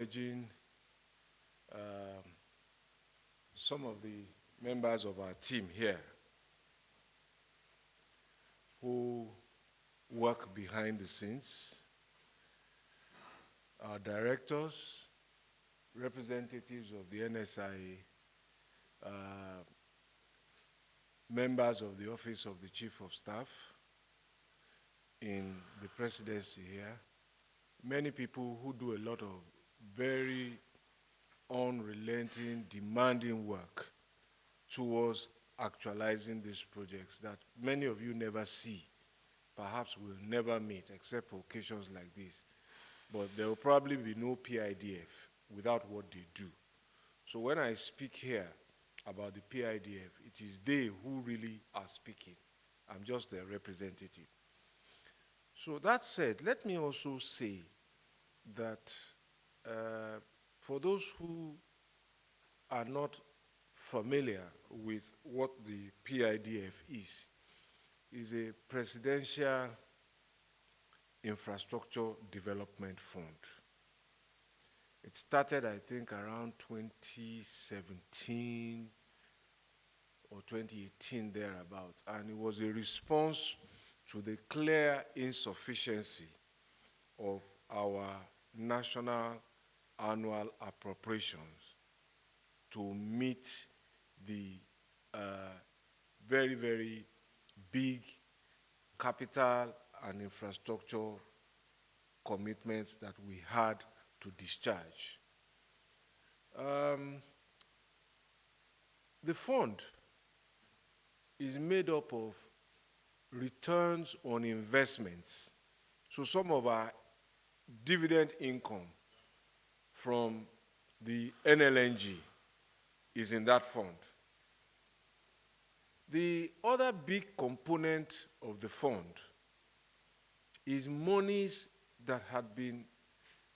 Imagine um, some of the members of our team here who work behind the scenes, our directors, representatives of the NSIA, uh, members of the Office of the Chief of Staff in the presidency here, many people who do a lot of very unrelenting, demanding work towards actualizing these projects that many of you never see, perhaps will never meet except for occasions like this. But there will probably be no PIDF without what they do. So when I speak here about the PIDF, it is they who really are speaking. I'm just their representative. So that said, let me also say that for those who are not familiar with what the PIDF is a Presidential Infrastructure Development Fund. It started, I think, around 2017 or 2018, thereabouts, and it was a response to the clear insufficiency of our national annual appropriations to meet the very, very big capital and infrastructure commitments that we had to discharge. The fund is made up of returns on investments. So some of our dividend income from the NLNG is in that fund. The other big component of the fund is monies that had been,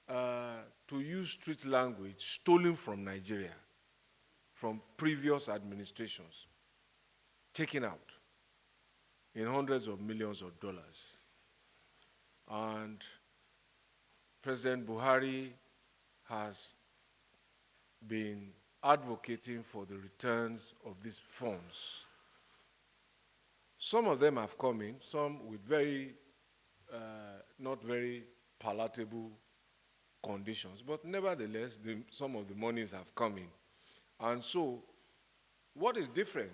to use street language, stolen from Nigeria, from previous administrations, taken out in hundreds of millions of dollars. And President Buhari has been advocating for the returns of these funds. Some of them have come in, some with very, not very palatable conditions, but nevertheless, some of the monies have come in. And so, what is different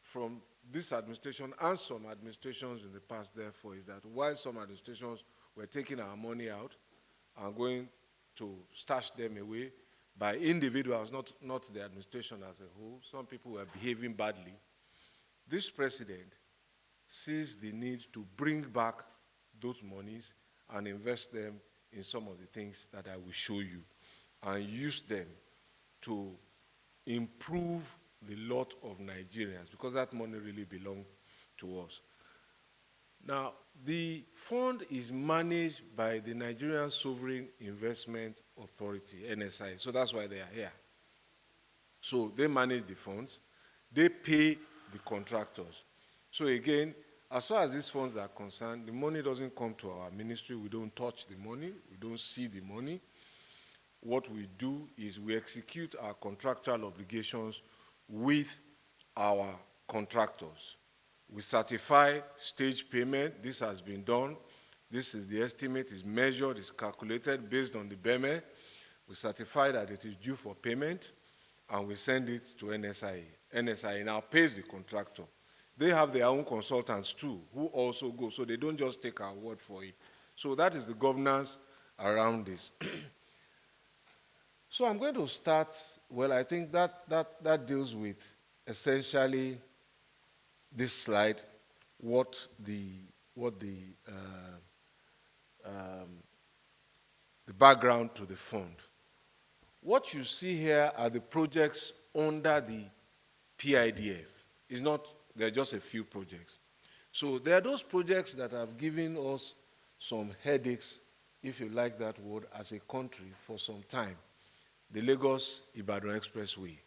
from this administration and some administrations in the past, therefore, is that while some administrations were taking our money out and going to stash them away by individuals, not the administration as a whole, some people were behaving badly. This president sees the need to bring back those monies and invest them in some of the things that I will show you and use them to improve the lot of Nigerians, because that money really belongs to us. Now, the fund is managed by the Nigerian Sovereign Investment Authority, NSI, so that's why they are here. So they manage the funds, they pay the contractors. So again, as far as these funds are concerned, the money doesn't come to our ministry, we don't touch the money, we don't see the money. What we do is we execute our contractual obligations with our contractors. We certify stage payment. This has been done. This is the estimate, is measured, is calculated based on the BEME. We certify that it is due for payment, and we send it to NSIA. NSIA now pays the contractor. They have their own consultants too, who also go, so they don't just take our word for it. So that is the governance around this. So I'm going to start, well, I think that deals with essentially this slide, the background to the fund. What you see here are the projects under the PIDF. It's not, they're just a few projects. So there are those projects that have given us some headaches, if you like that word, as a country for some time. The Lagos-Ibadan expressway.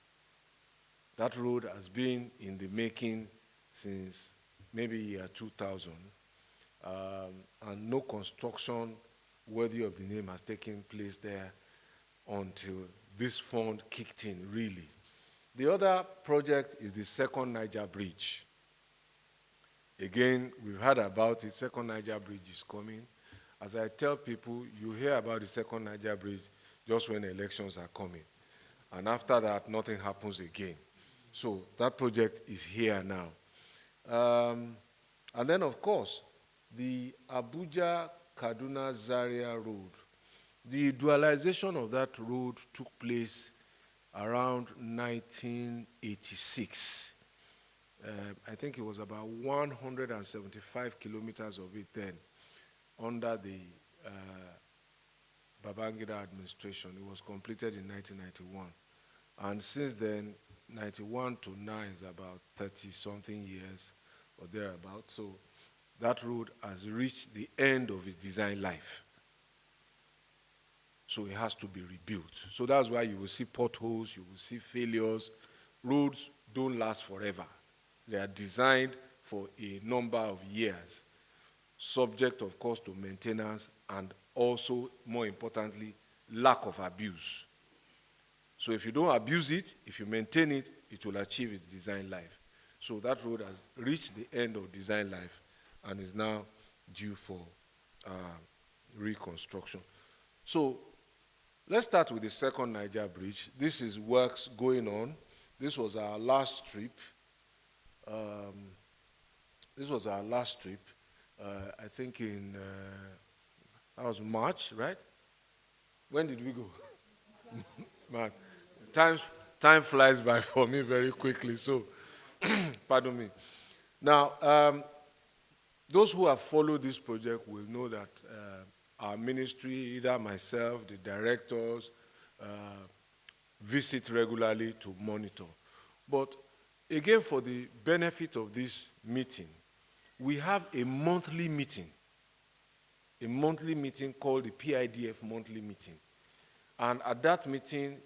That road has been in the making since maybe year 2000, and no construction worthy of the name has taken place there. until this fund kicked in, really. The other project is the second Niger Bridge. Again, we've heard about it. Second Niger Bridge is coming. As I tell people, you hear about the second Niger Bridge just when elections are coming. And after that, nothing happens again. So that project is here now. And then, of course, the Abuja-Kaduna-Zaria road. The dualization of that road took place around 1986. I think it was about 175 kilometers of it then under the Babangida administration. It was completed in 1991. And since then, 91 to now is about 30-something years or thereabout. So that road has reached the end of its design life. So it has to be rebuilt. So that's why you will see potholes, you will see failures. Roads don't last forever. They are designed for a number of years, subject, of course, to maintenance and also, more importantly, lack of abuse. So if you don't abuse it, if you maintain it, it will achieve its design life. So that road has reached the end of design life and is now due for reconstruction. So let's start with the second Niger Bridge. This is works going on. This was our last trip. I think in, that was March, right? When did we go? Man, time flies by for me very quickly, so pardon me. Now, those who have followed this project will know that our ministry, either myself, the directors, visit regularly to monitor. But again, for the benefit of this meeting, we have a monthly meeting called the PIDF monthly meeting. And at that meeting,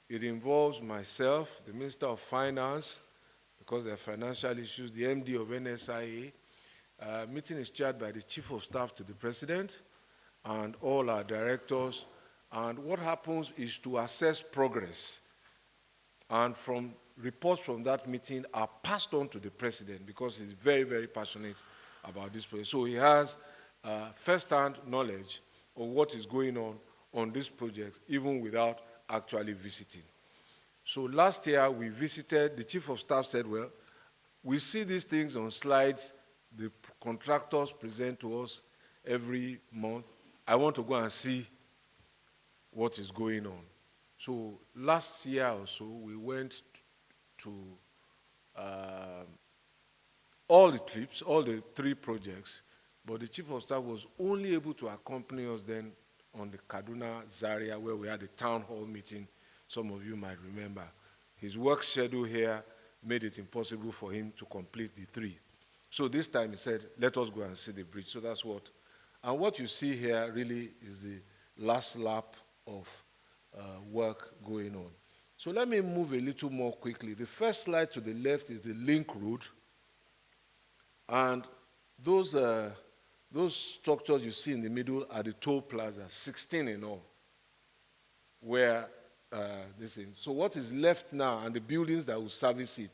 it involves myself, the Minister of Finance, because there are financial issues, the MD of NSIA. Meeting is chaired by the Chief of Staff to the President and all our directors. And what happens is to assess progress. And from reports from that meeting are passed on to the President because he's very, very passionate about this project. So he has first-hand knowledge of what is going on this project, even without actually visiting. So last year we visited, the Chief of Staff said, well, we see these things on slides, the contractors present to us every month. I want to go and see what is going on. So last year or so, we went to all the trips, all the 3 projects, but the Chief of Staff was only able to accompany us then on the Kaduna-Zaria, where we had a town hall meeting. Some of you might remember. His work schedule here made it impossible for him to complete the 3. So this time he said, let us go and see the bridge. So that's what. And what you see here really is the last lap of work going on. So let me move a little more quickly. The first slide to the left is the link road. And those structures you see in the middle are the toll plazas, 16 in all, where this is. So what is left now, and the buildings that will service it,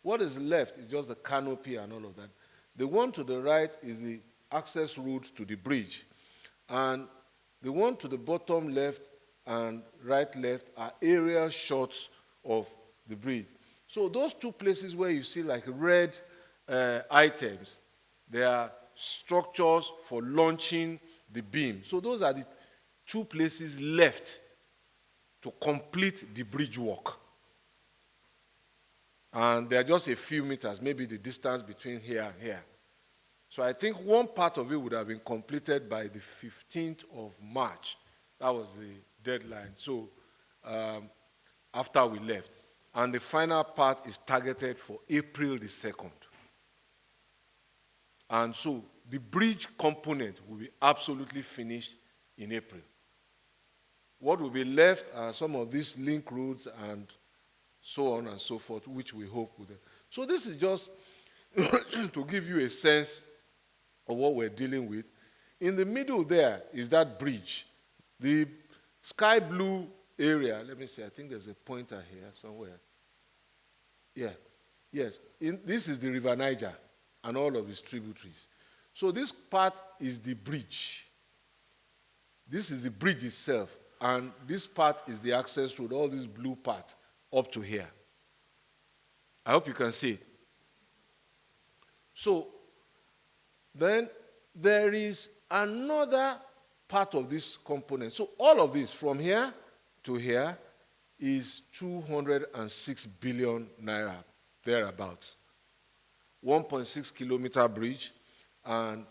what is left is just the canopy and all of that. The one to the right is the access road to the bridge. And the one to the bottom left and right left are aerial shots of the bridge. So those 2 places where you see like red items, they are structures for launching the beam. So those are the 2 places left to complete the bridge work. And they are just a few meters, maybe the distance between here and here. So I think one part of it would have been completed by the 15th of March. That was the deadline. So after we left. And the final part is targeted for April the 2nd. And so the bridge component will be absolutely finished in April. What will be left are some of these link roads and so on and so forth, which we hope will. So this is just to give you a sense of what we're dealing with. In the middle there is that bridge. The sky blue area, let me see, I think there's a pointer here somewhere. Yeah, yes. This is the River Niger and all of its tributaries. So this part is the bridge. This is the bridge itself, and this part is the access road, all this blue part up to here. I hope you can see. So then there is another part of this component. So all of this from here to here is 206 billion naira, thereabouts. 1.6 kilometer bridge and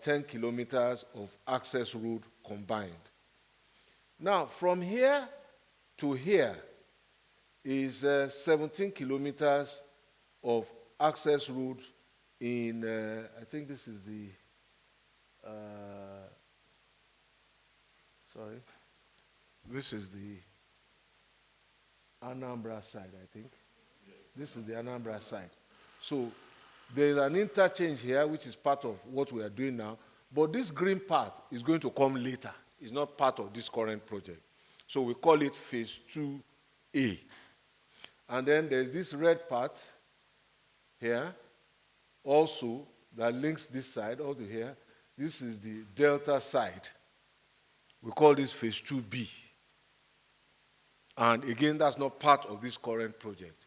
10 kilometers of access road combined. Now, from here to here is 17 kilometers of access road in, I think this is the, this is the Anambra side, I think. This is the Anambra side. So there is an interchange here, which is part of what we are doing now, but this green part is going to come later. It's not part of this current project. So we call it phase 2A. And then there's this red part here, also, that links this side all to here. This is the delta side. We call this phase 2B. And again, that's not part of this current project.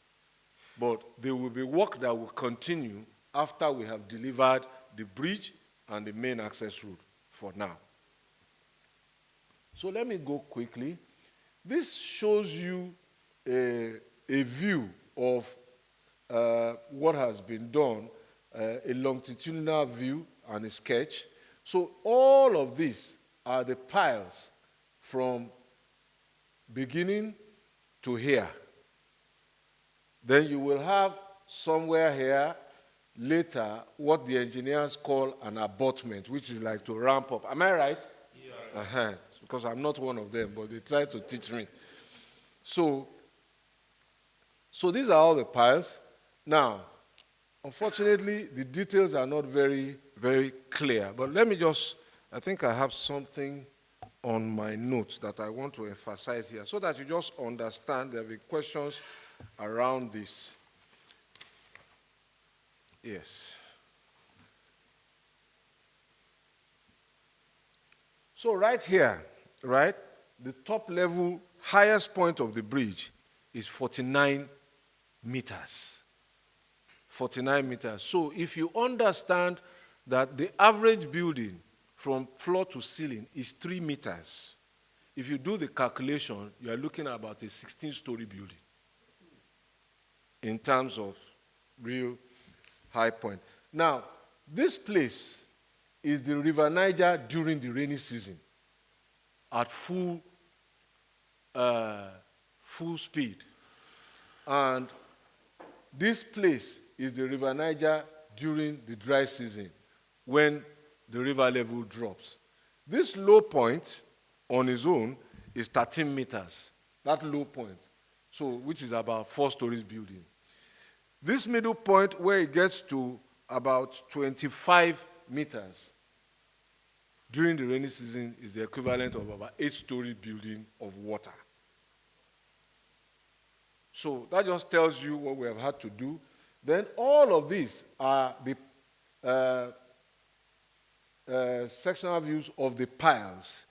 But there will be work that will continue after we have delivered the bridge and the main access road for now. So let me go quickly. This shows you a view of what has been done, a longitudinal view and a sketch. So all of these are the piles from beginning to here. Then you will have somewhere here later what the engineers call an abutment, which is like to ramp up. Am I right? Yeah. Because I'm not one of them, but they try to teach me. So these are all the piles. Now, unfortunately, the details are not very, very clear. But let me just, I think I have something on my notes that I want to emphasize here so that you just understand. There will be questions around this. Yes. So right here, right, the top level, highest point of the bridge is 49 meters. 49 meters. So if you understand that the average building from floor to ceiling is 3 meters, if you do the calculation, you are looking at about a 16-story building in terms of real high point. Now, this place is the River Niger during the rainy season at full speed. And this place is the River Niger during the dry season when the river level drops. This low point on its own is 13 meters, that low point, so which is about 4 stories building. This middle point where it gets to about 25 meters during the rainy season is the equivalent of about 8-story building of water. So that just tells you what we have had to do. Then all of these are the sectional views of the piles.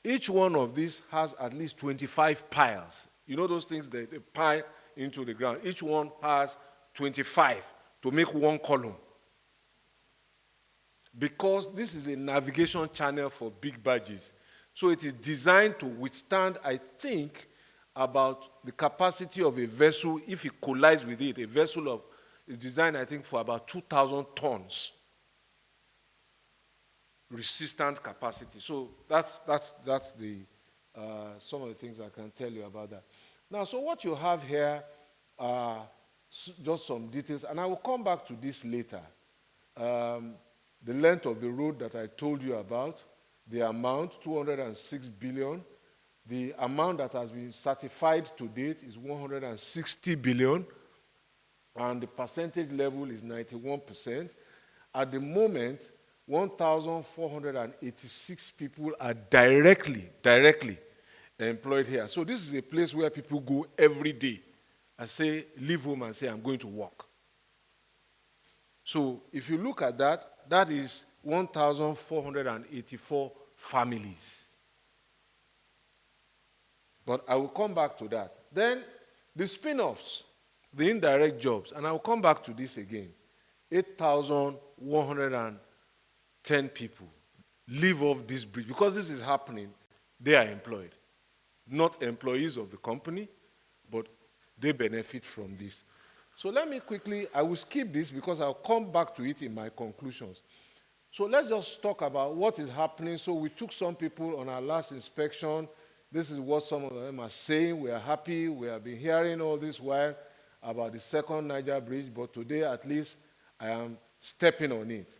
Each one of these has at least 25 piles. You know those things that they pile into the ground. Each one has 25 to make one column. Because this is a navigation channel for big barges. So it is designed to withstand, I think, about the capacity of a vessel. If it collides with it, a vessel is designed, I think, for about 2,000 tons resistant capacity. So that's the some of the things I can tell you about that. Now, so what you have here are just some details, and I will come back to this later. The length of the road that I told you about, the amount, 206 billion. The amount that has been certified to date is 160 billion, and the percentage level is 91%. At the moment, 1,486 people are directly employed here. So this is a place where people go every day. I say, leave home and say, I'm going to work. So if you look at that, that is 1,484 families. But I will come back to that. Then the spin-offs, the indirect jobs, and I will come back to this again. 8,110 people live off this bridge. Because this is happening, they are employed. Not employees of the company, but they benefit from this. So let me quickly, I will skip this because I'll come back to it in my conclusions. So let's just talk about what is happening. So we took some people on our last inspection. This is what some of them are saying. We are happy. We have been hearing all this while about the second Niger Bridge, but today at least I am stepping on it.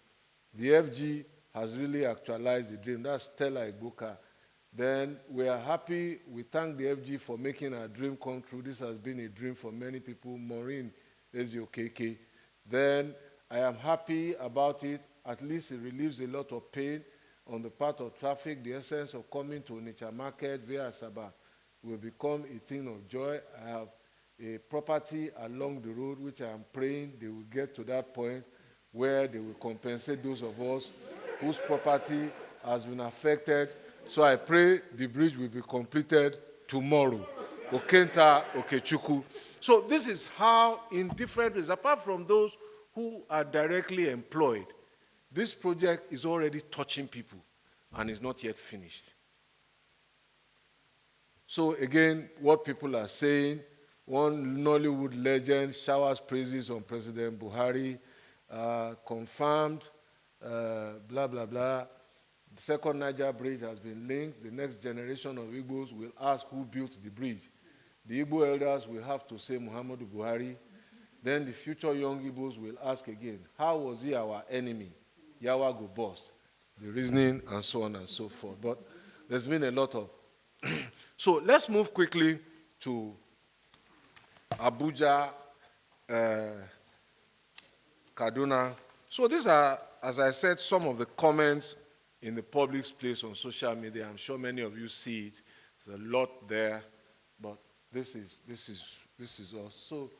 The FG has really actualized the dream. That's Stella Ibuka. Then we are happy. We thank the FG for making our dream come true. This has been a dream for many people. Maureen Eziokeke. Then I am happy about it. At least it relieves a lot of pain on the part of traffic. The essence of coming to Onitsha Market via Asaba will become a thing of joy. I have a property along the road which I am praying they will get to that point where they will compensate those of us whose property has been affected. So I pray the bridge will be completed tomorrow. Okenta Okechukwu. So this is how in different ways, apart from those who are directly employed, this project is already touching people and is not yet finished. So again, what people are saying, one Nollywood legend showers praises on President Buhari, confirmed, blah, blah, blah. The second Niger Bridge has been linked. The next generation of Igbos will ask who built the bridge. The Igbo elders will have to say Muhammadu Buhari. Then the future young Igbos will ask again, how was he our enemy? Yawa go boss. The reasoning and so on and so forth. But there's been a lot of... So let's move quickly to Abuja, Kaduna. So these are, as I said, some of the comments in the public space on social media. I'm sure many of you see it. There's a lot there, but this is us. So,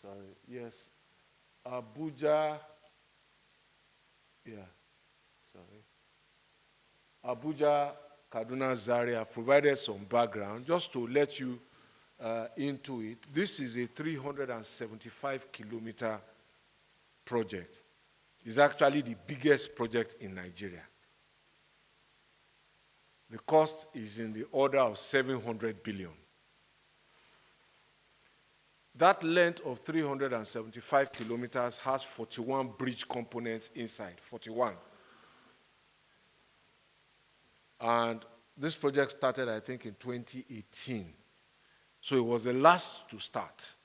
sorry, yes, Abuja, yeah, sorry. Abuja-Kaduna-Zaria. I've provided some background just to let you into it. This is a 375-kilometer project. It's actually the biggest project in Nigeria. The cost is in the order of 700 billion. That length of 375 kilometers has 41 bridge components inside, 41. And this project started, I think, in 2018. So it was the last to start.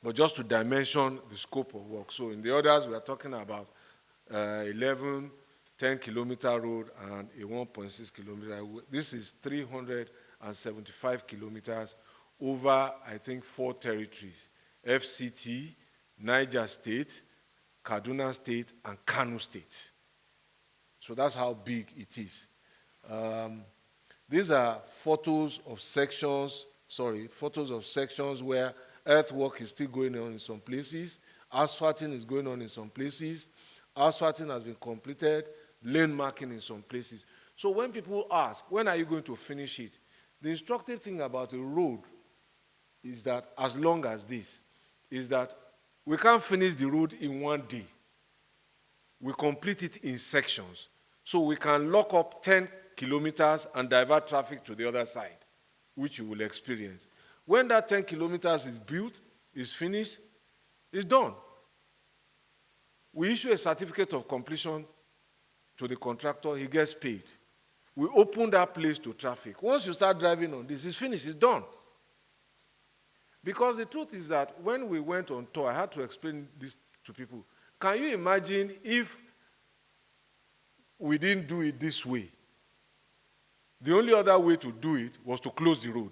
But just to dimension the scope of work. So in the others, we are talking about 11, 10-kilometer road and a 1.6 kilometer. This is 375 kilometers over, I think, 4 territories. FCT, Niger State, Kaduna State, and Kano State. So that's how big it is. These are photos of sections where earthwork is still going on in some places. Asphalting is going on in some places. Asphalting has been completed. Lane marking in some places. So when people ask, when are you going to finish it? The instructive thing about a road is that as long as this, is that we can't finish the road in one day. We complete it in sections. So we can lock up 10 kilometers and divert traffic to the other side, which you will experience. When that 10 kilometers is built, is finished, it's done. We issue a certificate of completion to the contractor, he gets paid. We open that place to traffic. Once you start driving on this, it's finished, it's done. Because the truth is that when we went on tour, I had to explain this to people. Can you imagine if we didn't do it this way? The only other way to do it was to close the road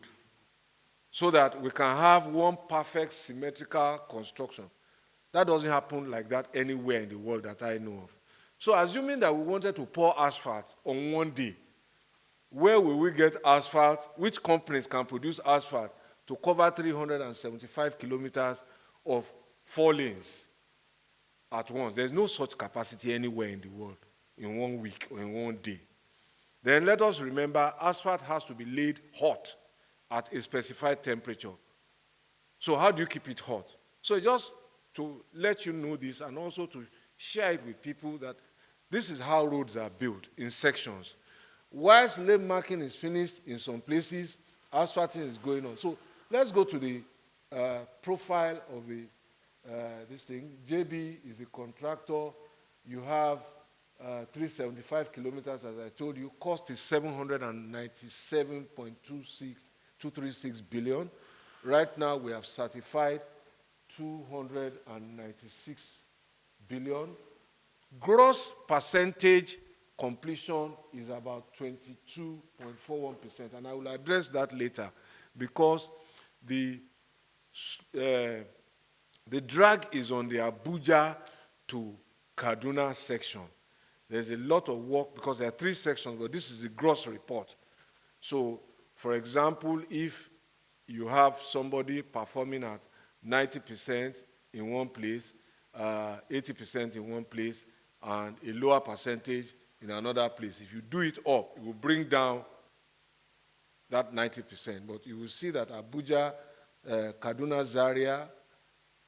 so that we can have one perfect symmetrical construction. That doesn't happen like that anywhere in the world that I know of. So assuming that we wanted to pour asphalt on one day, where will we get asphalt? Which companies can produce asphalt to cover 375 kilometers of 4 lanes at once? There's no such capacity anywhere in the world in 1 week or in 1 day. Then let us remember, asphalt has to be laid hot at a specified temperature. So how do you keep it hot? So just to let you know this, and also to share it with people, that this is how roads are built in sections. Whilst lane marking is finished in some places, asphalting is going on. So let's go to the profile of this thing. JB is a contractor. You have 375 kilometers, as I told you. Cost is 797.236 billion. Right now, we have certified 296 billion. Gross percentage completion is about 22.41%, and I will address that later, because the drag is on the Abuja to Kaduna section. There's a lot of work because there are 3 sections, but this is the gross report. So, for example, if you have somebody performing at 90% in one place, 80% in one place, and a lower percentage in another place, if you do it up, it will bring down that 90%. But you will see that Abuja, Kaduna-Zaria,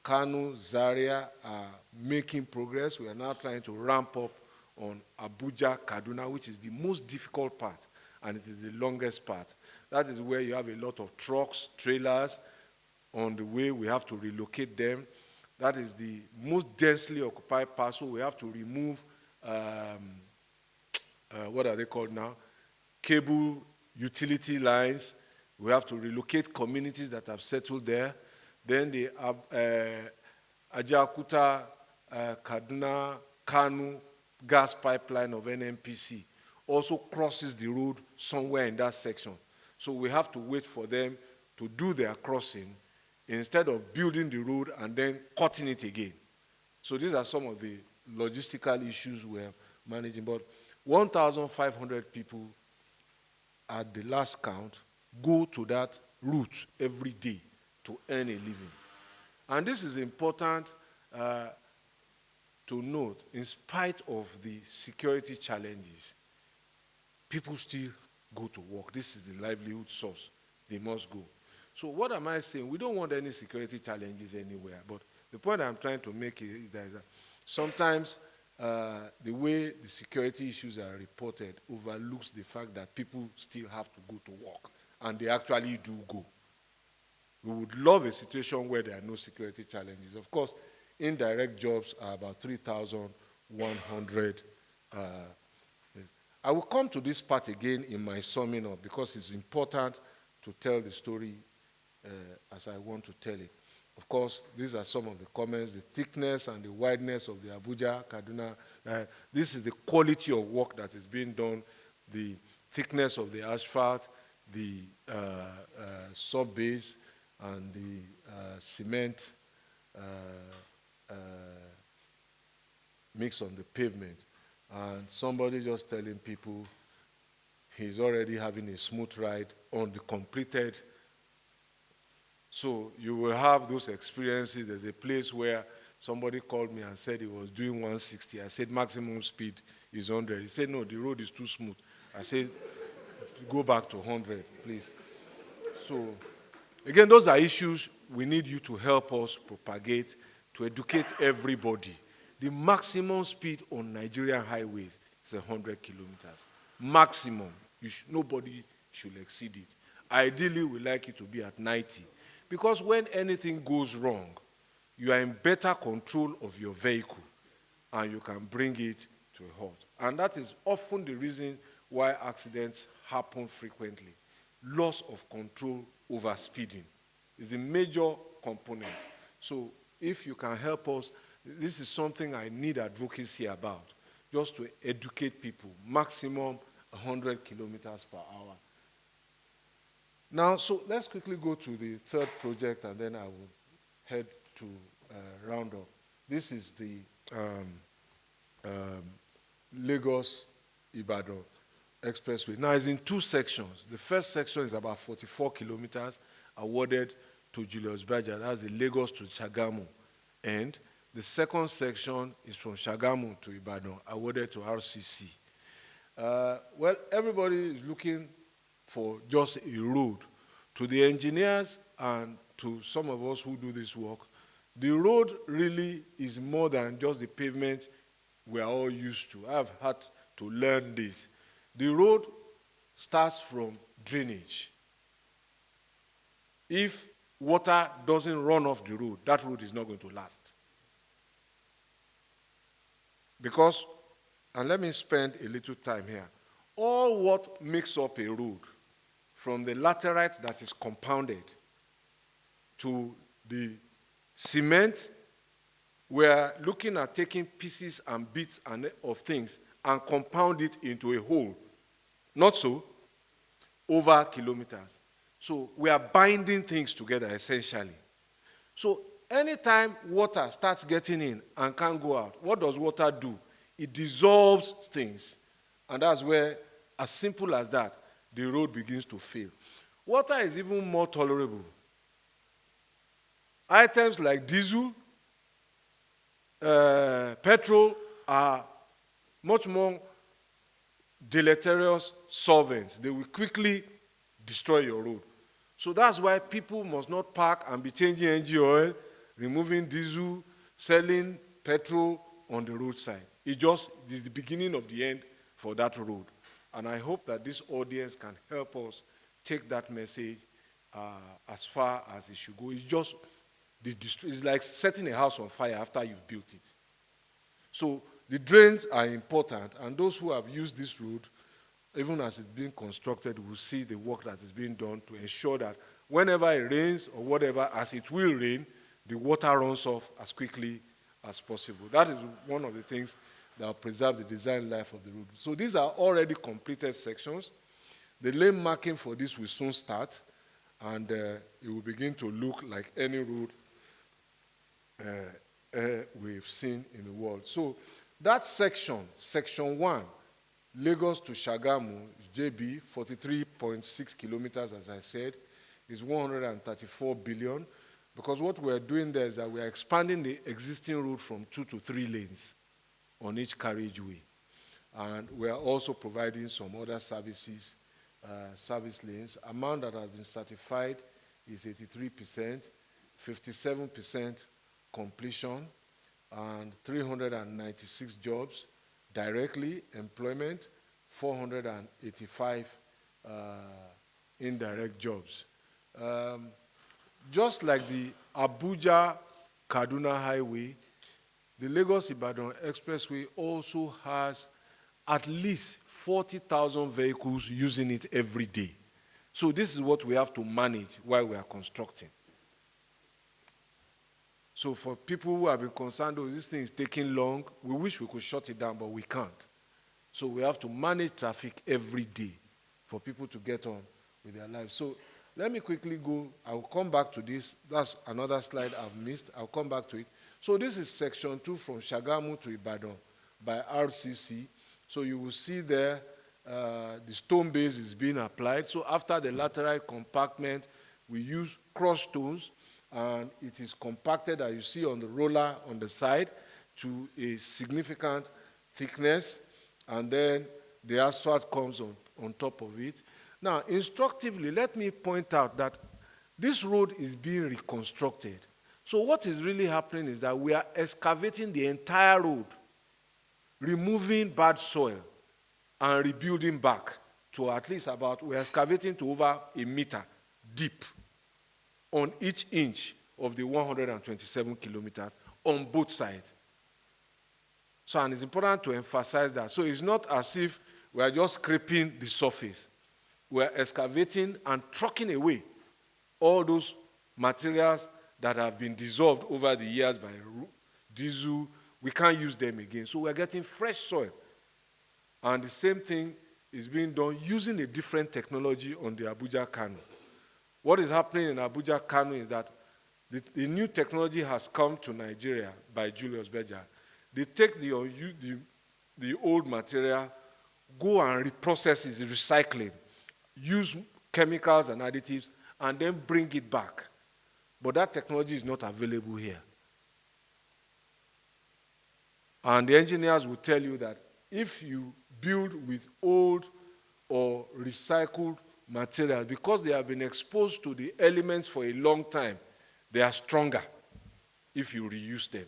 Kano-Zaria are making progress. We are now trying to ramp up on Abuja-Kaduna, which is the most difficult part, and it is the longest part. That is where you have a lot of trucks, trailers. On the way, we have to relocate them. That is the most densely occupied part, so we have to remove, what are they called now? Cable utility lines. We have to relocate communities that have settled there. Then the Ajakuta, Kaduna, Kanu gas pipeline of NNPC also crosses the road somewhere in that section. So we have to wait for them to do their crossing instead of building the road and then cutting it again. So these are some of the logistical issues we're managing. But 1,500 people at the last count go to that route every day to earn a living. And this is important to note. In spite of the security challenges, people still go to work. This is the livelihood source. They must go. So what am I saying? We don't want any security challenges anywhere. But the point I'm trying to make is that sometimes the way the security issues are reported overlooks the fact that people still have to go to work, and they actually do go. We would love a situation where there are no security challenges. Of course, indirect jobs are about 3,100. I will come to this part again in my summing up, because it's important to tell the story as I want to tell it. Of course, these are some of the comments: the thickness and the wideness of the Abuja-Kaduna. This is the quality of work that is being done, the thickness of the asphalt, the sub-base, and the cement mix on the pavement. And somebody just telling people he's already having a smooth ride on the completed. So you will have those experiences. There's a place where somebody called me and said he was doing 160. I said maximum speed is 100. He said, no, the road is too smooth. I said, go back to 100, please. So again, those are issues we need you to help us propagate, to educate everybody. The maximum speed on Nigerian highways is 100 kilometers. Maximum. Nobody should exceed it. Ideally, we like it to be at 90. Because when anything goes wrong, you are in better control of your vehicle, and you can bring it to a halt. And that is often the reason why accidents happen frequently. Loss of control over speeding is a major component. So if you can help us, this is something I need advocacy about, just to educate people. Maximum 100 kilometers per hour. Now, so let's quickly go to the third project, and then I will head to round up. This is the Lagos-Ibadan expressway. Now, it's in two sections. The first section is about 44 kilometers, awarded to Julius Berger. That's the Lagos to Shagamu end. The second section is from Shagamu to Ibadan, awarded to RCC. Well, everybody is looking for just a road. To the engineers and to some of us who do this work, the road really is more than just the pavement we are all used to. I've had to learn this. The road starts from drainage. If water doesn't run off the road, that road is not going to last. Because, and let me spend a little time here, all what makes up a road, from the laterite that is compounded to the cement, we are looking at taking pieces and bits of things and compound it into a whole. Not so, over kilometers. So we are binding things together, essentially. So anytime water starts getting in and can't go out, what does water do? It dissolves things. And that's where, as simple as that, the road begins to fail. Water is even more tolerable. Items like diesel, petrol are much more deleterious solvents. They will quickly destroy your road. So that's why people must not park and be changing engine oil, removing diesel, selling petrol on the roadside. It is the beginning of the end for that road. And I hope that this audience can help us take that message as far as it should go. It's like setting a house on fire after you've built it. So the drains are important, and those who have used this road, even as it's being constructed, will see the work that is being done to ensure that whenever it rains or whatever, as it will rain, the water runs off as quickly as possible. That is one of the things that will preserve the design life of the road. So these are already completed sections. The lane marking for this will soon start, and it will begin to look like any road we've seen in the world. So that section, section 1, Lagos to Shagamu, JB, 43.6 kilometers, as I said, is 134 billion, because what we're doing there is that we're expanding the existing route from 2 to 3 lanes on each carriageway. And we're also providing some other services, service lanes. Amount that has been certified is 83%, 57% completion, and 396 jobs directly, employment, 485 indirect jobs. Just like the Abuja-Kaduna highway, the Lagos-Ibadan expressway also has at least 40,000 vehicles using it every day. So this is what we have to manage while we are constructing. So for people who have been concerned, oh, this thing is taking long, we wish we could shut it down, but we can't. So we have to manage traffic every day for people to get on with their lives. So let me quickly go. I'll come back to this. That's another slide I've missed. I'll come back to it. So this is section 2 from Shagamu to Ibadan by RCC. So you will see there the stone base is being applied. So after the lateral compartment, we use cross stones, and it is compacted, as you see on the roller on the side, to a significant thickness, and then the asphalt comes on top of it. Now, instructively, let me point out that this road is being reconstructed. So what is really happening is that we are excavating the entire road, removing bad soil, and rebuilding back to at least we're excavating to over 1 meter deep on each inch of the 127 kilometers on both sides. So, and it's important to emphasize that. So it's not as if we are just scraping the surface. We are excavating and trucking away all those materials that have been dissolved over the years by diesel. We can't use them again. So we're getting fresh soil. And the same thing is being done using a different technology on the Abuja-Kano. What is happening in Abuja-Kano is that the new technology has come to Nigeria by Julius Berger. They take the the old material, go and reprocess it, recycling, use chemicals and additives, and then bring it back. But that technology is not available here. And the engineers will tell you that if you build with old or recycled material, because they have been exposed to the elements for a long time, they are stronger if you reuse them.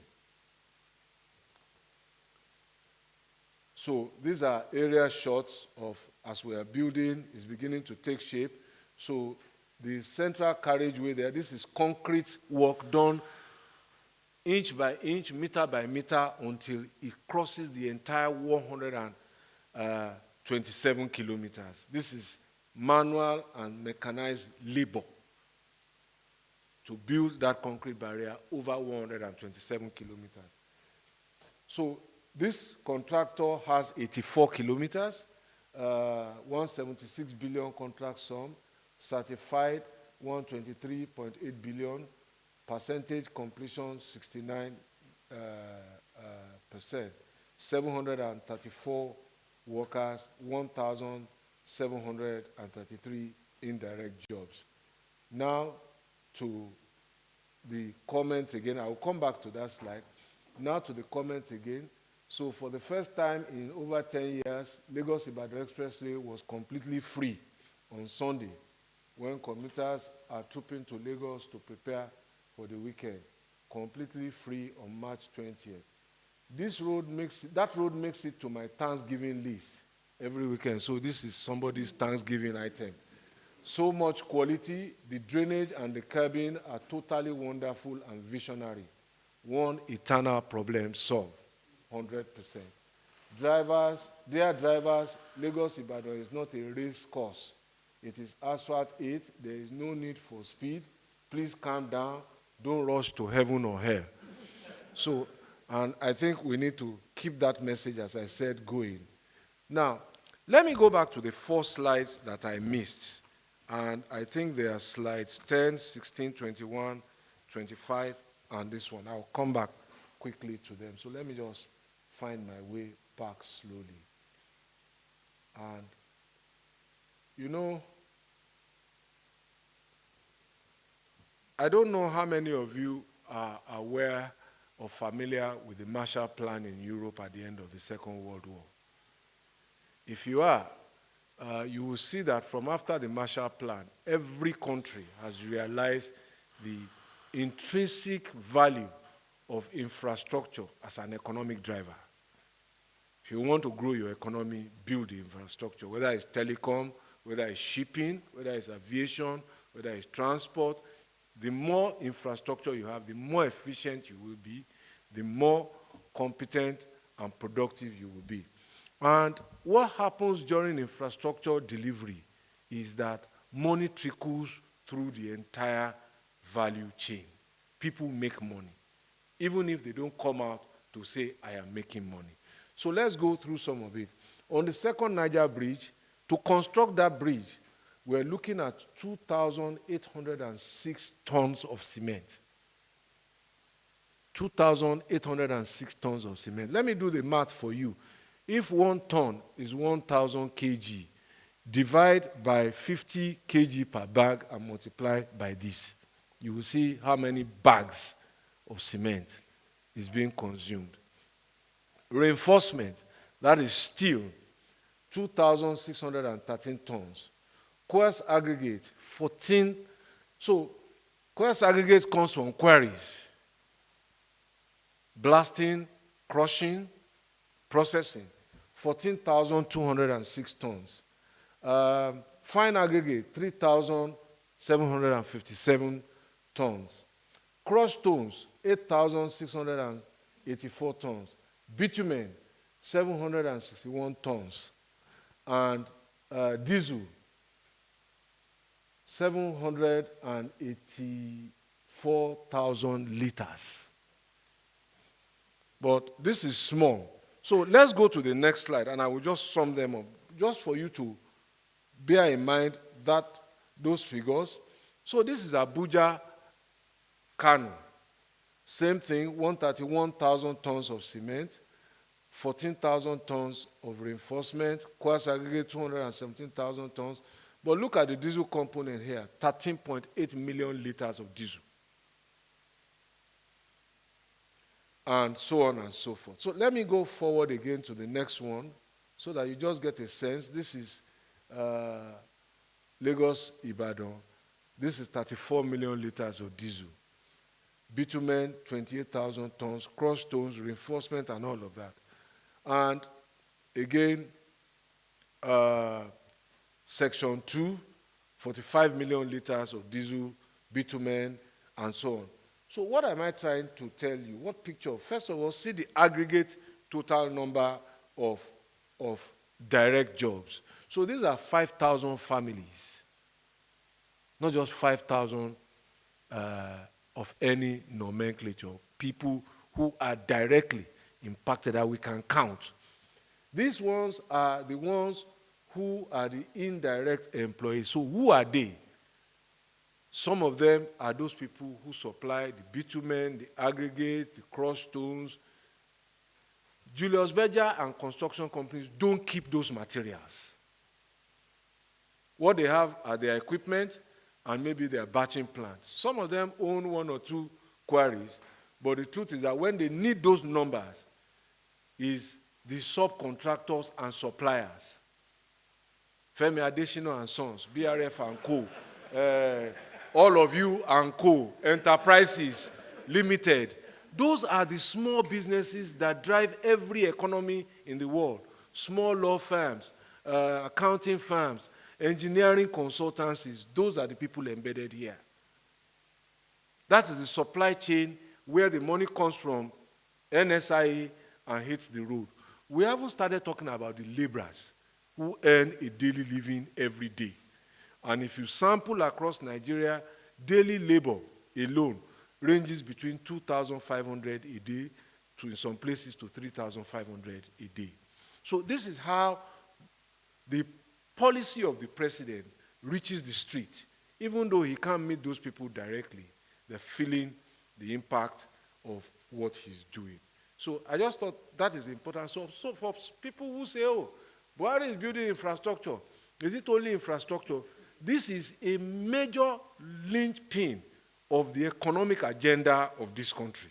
So these are area shots of, as we are building, is beginning to take shape. So the central carriageway there, this is concrete work done inch by inch, meter by meter, until it crosses the entire 127 kilometers. This is manual and mechanized labor to build that concrete barrier over 127 kilometers. So this contractor has 84 kilometers, 176 billion contract sum, certified 123.8 billion, percentage completion 69%, 734 workers, 1,733 indirect jobs. Now to the comments again. I will come back to that slide. Now to the comments again. So for the first time in over 10 years, Lagos-Ibadan Expressway was completely free on Sunday when commuters are trooping to Lagos to prepare for the weekend. Completely free on March 20th. That road makes it to my Thanksgiving list every weekend. So this is somebody's Thanksgiving item. So much quality, the drainage and the curbing are totally wonderful and visionary. One eternal problem solved, 100%. Dear drivers, Lagos-Ibadan is not a race course. It is asphalt 8. There is no need for speed. Please calm down. Don't rush to heaven or hell. So, and I think we need to keep that message, as I said, going. Now, let me go back to the 4 slides that I missed. And I think they are slides 10, 16, 21, 25, and this one. I'll come back quickly to them. So let me just find my way back slowly. And, you know, I don't know how many of you are aware or familiar with the Marshall Plan in Europe at the end of the Second World War. If you are, you will see that from after the Marshall Plan, every country has realized the intrinsic value of infrastructure as an economic driver. If you want to grow your economy, build the infrastructure, whether it's telecom, whether it's shipping, whether it's aviation, whether it's transport. The more infrastructure you have, the more efficient you will be, the more competent and productive you will be. And what happens during infrastructure delivery is that money trickles through the entire value chain. People make money, even if they don't come out to say, I am making money. So let's go through some of it. On the second Niger Bridge, to construct that bridge, we're looking at 2,806 tons of cement. 2,806 tons of cement. Let me do the math for you. If 1 ton is 1,000 kg, divide by 50 kg per bag and multiply by this. You will see how many bags of cement is being consumed. Reinforcement, that is steel, 2,613 tons. Coarse aggregate, 14. So coarse aggregate comes from quarries. Blasting, crushing, processing, 14,206 tons. Fine aggregate, 3,757 tons. Crushed stones, 8,684 tons. Bitumen, 761 tons. And diesel, 784,000 liters. But this is small. So let's go to the next slide, and I will just sum them up, just for you to bear in mind that those figures. So this is Abuja-Kano. Same thing, 131,000 tons of cement. 14,000 tons of reinforcement, quartz aggregate 217,000 tons. But look at the diesel component here, 13.8 million liters of diesel. And so on and so forth. So let me go forward again to the next one so that you just get a sense. This is Lagos-Ibadan. This is 34 million liters of diesel. Bitumen, 28,000 tons, crushed stones, reinforcement, and all of that. And again, Section 2, 45 million liters of diesel, bitumen, and so on. So what am I trying to tell you? What picture? First of all, see the aggregate total number of direct jobs. So these are 5,000 families, not just 5,000 of any nomenclature, people who are directly impacted that we can count. These ones are the ones who are the indirect employees. So who are they? Some of them are those people who supply the bitumen, the aggregate, the crushed stones. Julius Berger and construction companies don't keep those materials. What they have are their equipment and maybe their batching plant. Some of them own 1 or 2 quarries, but the truth is that when they need those numbers, is the subcontractors and suppliers. Femi Adesina and Sons, BRF and Co., all of you and Co., Enterprises Limited. Those are the small businesses that drive every economy in the world. Small law firms, accounting firms, engineering consultancies, those are the people embedded here. That is the supply chain where the money comes from NSIA and hits the road. We haven't started talking about the laborers who earn a daily living every day. And if you sample across Nigeria, daily labor alone ranges between 2,500 a day to, in some places, to 3,500 a day. So this is how the policy of the president reaches the street. Even though he can't meet those people directly, they're feeling the impact of what he's doing. So I just thought that is important. So for people who say, oh, Buhari is building infrastructure, is it only infrastructure? This is a major linchpin of the economic agenda of this country.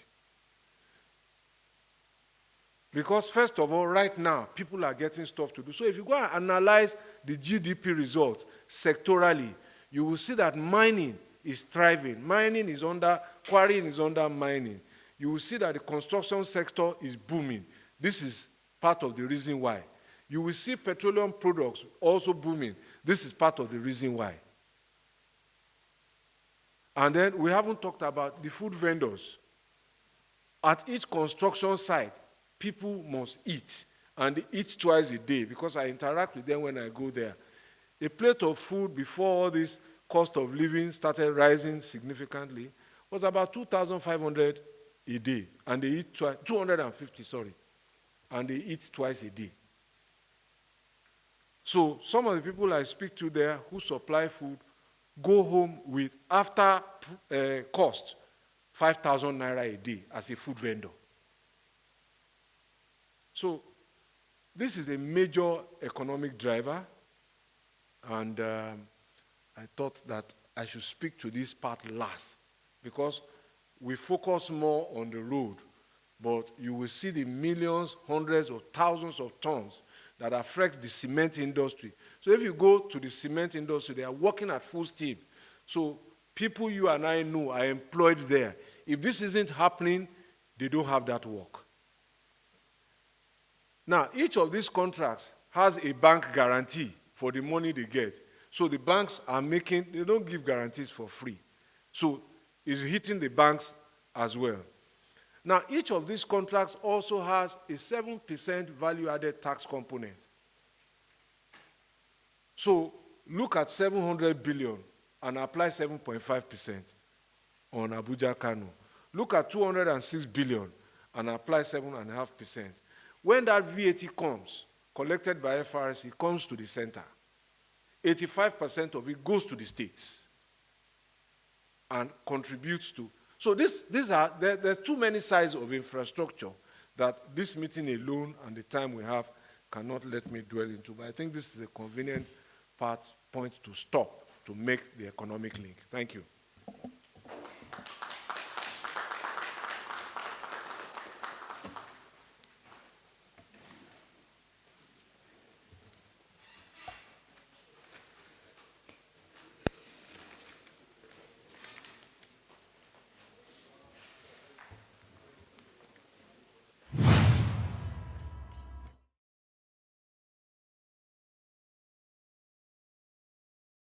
Because first of all, right now, people are getting stuff to do. So if you go and analyze the GDP results sectorally, you will see that mining is thriving. Mining is under, quarrying is under mining. You will see that the construction sector is booming. This is part of the reason why. You will see petroleum products also booming. This is part of the reason why. And then we haven't talked about the food vendors. At each construction site, people must eat, and they eat twice a day because I interact with them when I go there. A plate of food before all this cost of living started rising significantly was about 2,500 a day, and they eat 250, sorry, and they eat twice a day. So some of the people I speak to there who supply food go home with, after cost, 5,000 naira a day as a food vendor. So this is a major economic driver, and I thought that I should speak to this part last because we focus more on the road, but you will see the millions, hundreds or thousands of tons that affect the cement industry. So if you go to the cement industry, they are working at full steam. So people you and I know are employed there. If this isn't happening, they don't have that work. Now, each of these contracts has a bank guarantee for the money they get. So the banks are making, they don't give guarantees for free. So it's hitting the banks as well. Now, each of these contracts also has a 7% value-added tax component. So look at 700 billion and apply 7.5% on Abuja-Kano. Look at 206 billion and apply 7.5%. When that VAT comes, collected by FRC, comes to the center, 85% of it goes to the states and contributes to. So there are too many sides of infrastructure that this meeting alone and the time we have cannot let me dwell into. But I think this is a convenient point to stop to make the economic link. Thank you.